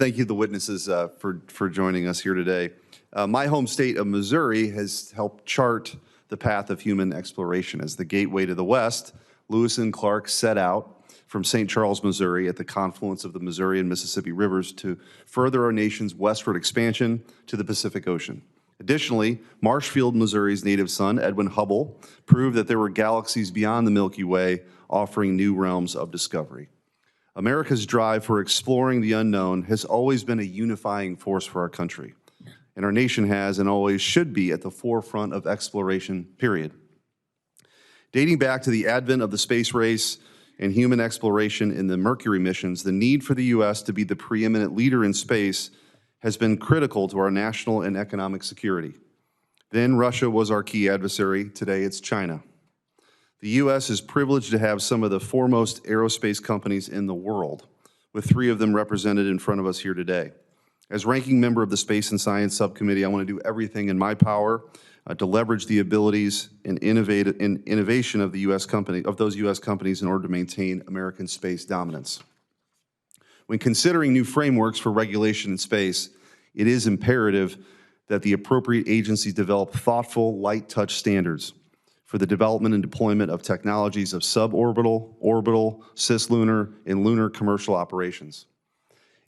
Thank you, the witnesses, for joining us here today. My home state of Missouri has helped chart the path of human exploration. As the gateway to the West, Lewis and Clark set out from St. Charles, Missouri, at the confluence of the Missouri and Mississippi rivers to further our nation's westward expansion to the Pacific Ocean. Additionally, Marshfield, Missouri's native son, Edwin Hubble, proved that there were galaxies beyond the Milky Way, offering new realms of discovery. America's drive for exploring the unknown has always been a unifying force for our country, and our nation has and always should be at the forefront of exploration, period. Dating back to the advent of the space race and human exploration in the Mercury missions, the need for the U.S. to be the preeminent leader in space has been critical to our national and economic security. Then Russia was our key adversary. Today it's China. The U.S. is privileged to have some of the foremost aerospace companies in the world, with 3 of them represented in front of us here today. As ranking member of the Space and Science Subcommittee, I want to do everything in my power to leverage the abilities and innovation of those U.S. companies in order to maintain American space dominance. When considering new frameworks for regulation in space, it is imperative that the appropriate agencies develop thoughtful, light-touch standards for the development and deployment of technologies of suborbital, orbital, cislunar, and lunar commercial operations.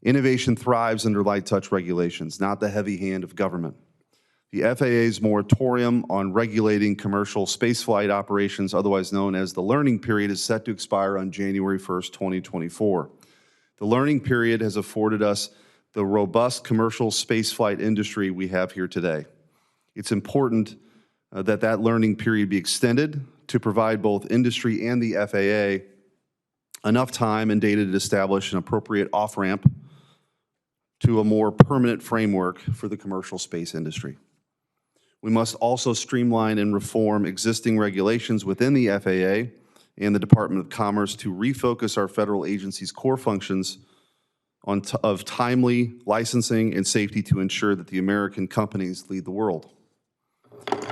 Innovation thrives under light-touch regulations, not the heavy hand of government. The FAA's moratorium on regulating commercial spaceflight operations, otherwise known as the learning period, is set to expire on January 1st, 2024. The learning period has afforded us the robust commercial spaceflight industry we have here today. It's important that learning period be extended to provide both industry and the FAA enough time and data to establish an appropriate off-ramp to a more permanent framework for the commercial space industry. We must also streamline and reform existing regulations within the FAA and the Department of Commerce to refocus our federal agencies' core functions of timely licensing and safety to ensure that the American companies lead the world.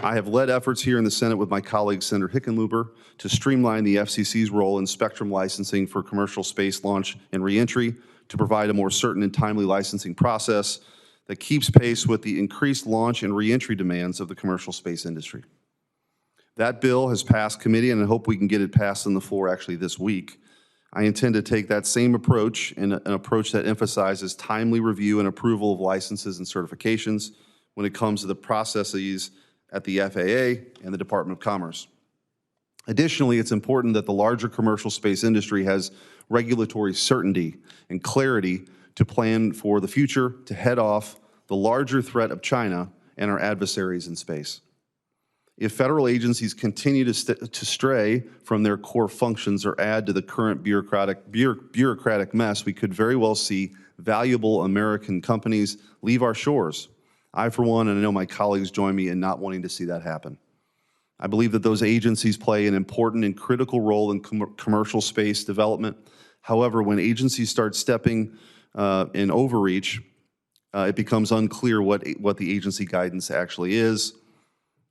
I have led efforts here in the Senate with my colleague, Senator Hickenlooper, to streamline the FCC's role in spectrum licensing for commercial space launch and reentry to provide a more certain and timely licensing process that keeps pace with the increased launch and reentry demands of the commercial space industry. That bill has passed committee, and I hope we can get it passed on the floor actually this week. I intend to take that same approach, and an approach that emphasizes timely review and approval of licenses and certifications when it comes to the processes at the FAA and the Department of Commerce. Additionally, it's important that the larger commercial space industry has regulatory certainty and clarity to plan for the future, to head off the larger threat of China and our adversaries in space. If federal agencies continue to stray from their core functions or add to the current bureaucratic mess, we could very well see valuable American companies leave our shores. I, for one, and I know my colleagues join me in not wanting to see that happen. I believe that those agencies play an important and critical role in commercial space development. However, when agencies start stepping in overreach, it becomes unclear what the agency guidance actually is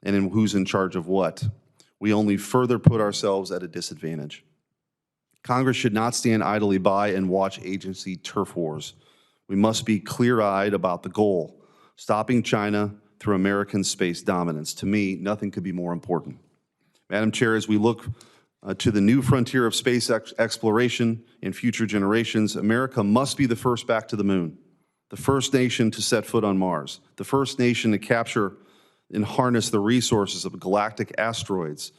and who's in charge of what. We only further put ourselves at a disadvantage. Congress should not stand idly by and watch agency turf wars. We must be clear-eyed about the goal: stopping China through American space dominance. To me, nothing could be more important. Madam Chair, as we look to the new frontier of space exploration in future generations, America must be the first back to the moon, the first nation to set foot on Mars, the first nation to capture and harness the resources of galactic asteroids.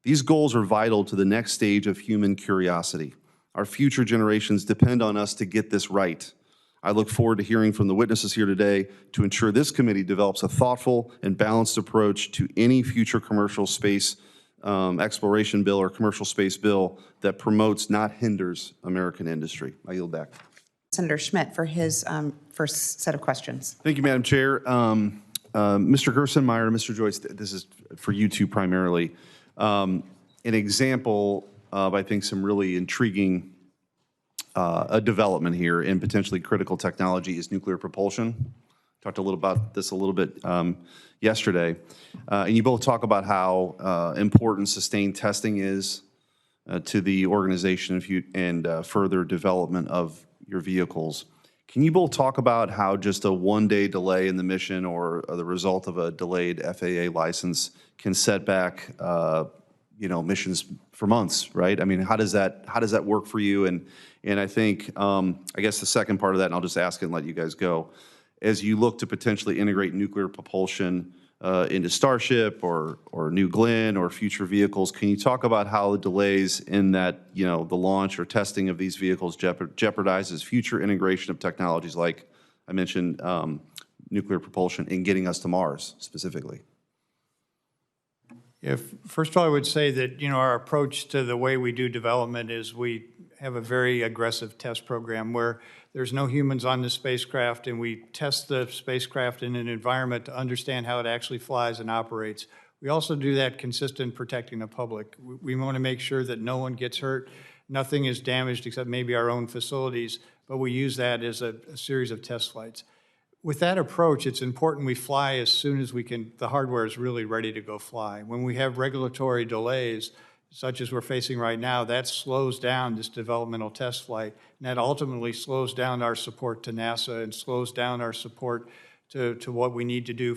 These goals are vital to the next stage of human curiosity. Our future generations depend on us to get this right. I look forward to hearing from the witnesses here today to ensure this committee develops a thoughtful and balanced approach to any future commercial space exploration bill or commercial space bill that promotes, not hinders, American industry. I yield back. Senator Schmitt for his first set of questions. Thank you, Madam Chair. Mr. Gerstenmaier, Mr. Joyce, this is for you two primarily. An example of, I think, some really intriguing a development here in potentially critical technology is nuclear propulsion. Talked a little about this a little bit yesterday. And you both talk about how important sustained testing is to the organization and further development of your vehicles. Can you both talk about how just a one-day delay in the mission or the result of a delayed FAA license can set back, missions for months, right? I mean, how does that work for you? And I think, I guess the second part of that, and I'll just ask it and let you guys go, as you look to potentially integrate nuclear propulsion into Starship or New Glenn or future vehicles, can you talk about how the delays in that, the launch or testing of these vehicles jeopardizes future integration of technologies like I mentioned, nuclear propulsion in getting us to Mars specifically? First of all, I would say that, our approach to the way we do development is we have a very aggressive test program where there's no humans on the spacecraft, and we test the spacecraft in an environment to understand how it actually flies and operates. We also do that consistent protecting the public. We want to make sure that no one gets hurt, nothing is damaged except maybe our own facilities, but we use that as a series of test flights. With that approach, it's important we fly as soon as we can, the hardware is really ready to go fly. When we have regulatory delays, such as we're facing right now, that slows down this developmental test flight, and that ultimately slows down our support to NASA and slows down our support to what we need to do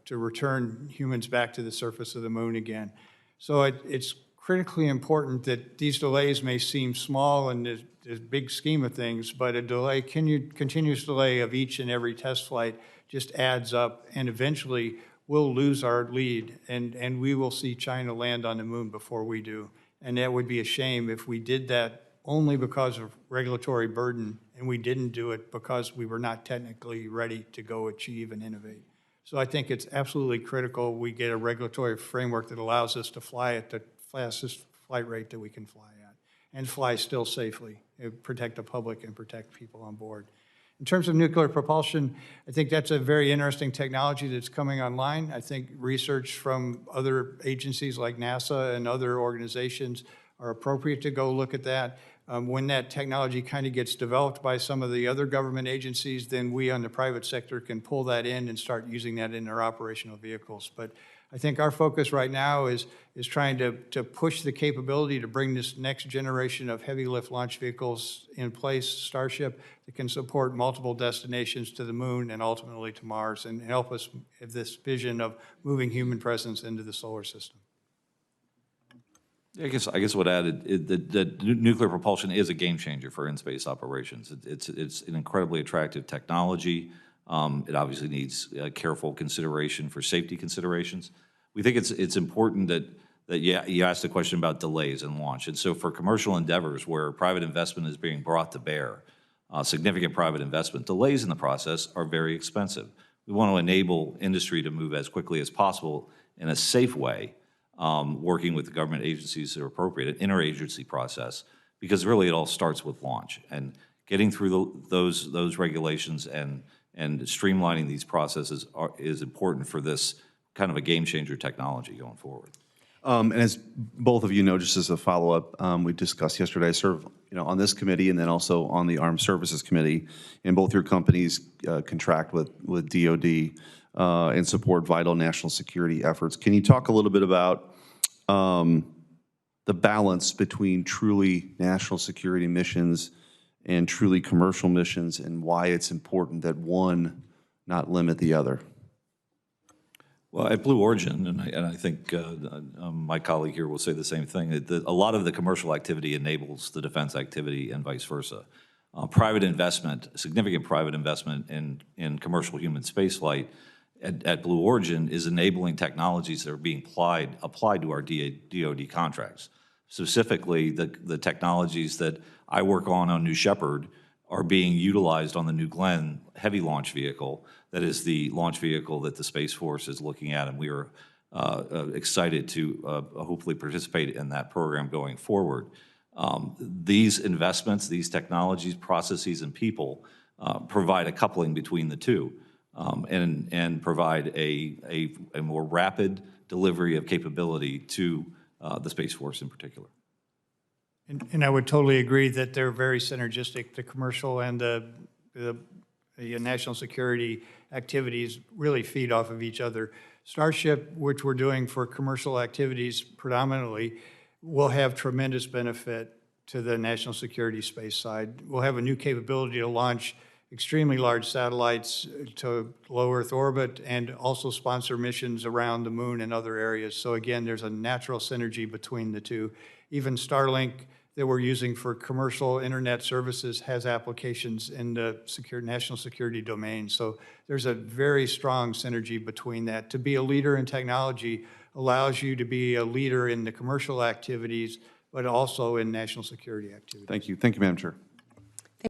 to return humans back to the surface of the moon again. So it's critically important that these delays may seem small in the big scheme of things, but a delay, continuous delay of each and every test flight just adds up, and eventually we'll lose our lead, and we will see China land on the moon before we do. And that would be a shame if we did that only because of regulatory burden, and we didn't do it because we were not technically ready to go achieve and innovate. So I think it's absolutely critical we get a regulatory framework that allows us to fly at the fastest flight rate that we can fly at, and fly still safely, protect the public and protect people on board. In terms of nuclear propulsion, I think that's a very interesting technology that's coming online. I think research from other agencies like NASA and other organizations are appropriate to go look at that. When that technology kind of gets developed by some of the other government agencies, then we on the private sector can pull that in and start using that in our operational vehicles. But I think our focus right now is trying to push the capability to bring this next generation of heavy lift launch vehicles in place, Starship, that can support multiple destinations to the moon and ultimately to Mars, and help us have this vision of moving human presence into the solar system. I guess I would add that nuclear propulsion is a game changer for in-space operations. It's an incredibly attractive technology. It obviously needs careful consideration for safety considerations. We think it's important that you asked a question about delays in launch. And so for commercial endeavors where private investment is being brought to bear, significant private investment, delays in the process are very expensive. We want to enable industry to move as quickly as possible in a safe way, working with the government agencies that are appropriate, an interagency process, because really it all starts with launch. And getting through those regulations and streamlining these processes is important for this kind of a game-changer technology going forward. And as both of you know, just as a follow-up, we discussed yesterday, I serve on this committee and then also on the Armed Services Committee, and both your companies contract with DOD and support vital national security efforts. Can you talk a little bit about the balance between truly national security missions and truly commercial missions, and why it's important that one not limit the other? Well, at Blue Origin, and I think my colleague here will say the same thing, that a lot of the commercial activity enables the defense activity and vice versa. Private investment, significant private investment in commercial human spaceflight at Blue Origin is enabling technologies that are being applied to our DoD contracts. Specifically, the technologies that I work on New Shepard are being utilized on the New Glenn heavy launch vehicle. That is the launch vehicle that the Space Force is looking at, and we are excited to hopefully participate in that program going forward. These investments, these technologies, processes, and people provide a coupling between the two, and provide a more rapid delivery of capability to the Space Force in particular. And I would totally agree that they're very synergistic. The commercial and the national security activities really feed off of each other. Starship, which we're doing for commercial activities predominantly, will have tremendous benefit to the national security space side. We'll have a new capability to launch extremely large satellites to low Earth orbit and also sponsor missions around the moon and other areas. So again, there's a natural synergy between the two. Even Starlink that we're using for commercial internet services has applications in the national security domain. So there's a very strong synergy between that. To be a leader in technology allows you to be a leader in the commercial activities, but also in national security activities. Thank you. Thank you, Madam Chair.